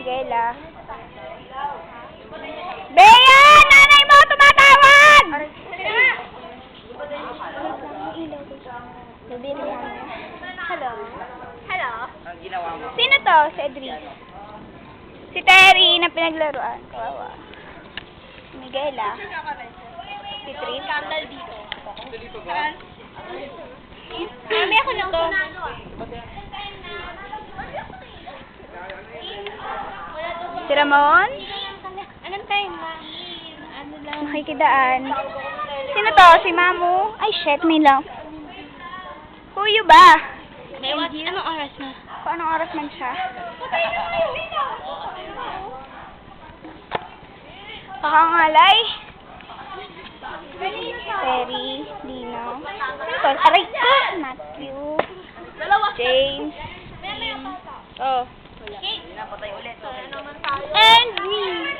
Miguela. Bea! Nanay mo tumatawag! Hello. Hello. Sino to? Si Edris. Si Terry na pinaglaruan. Kawawa. Si Miguela. Si Tris. Candle dito. Mami, ako na to. Si Ramon? Anong time, Mami? Ano lang? Makikidaan. Sino to? Si Mamu? Ay, shit, may lang. Who you ba? May what? Anong oras na? Kung anong oras man siya? Kakangalay? Terry, Dino. Sino to? Aray ko! Matthew. James. Oh. Napatay ulit. And me.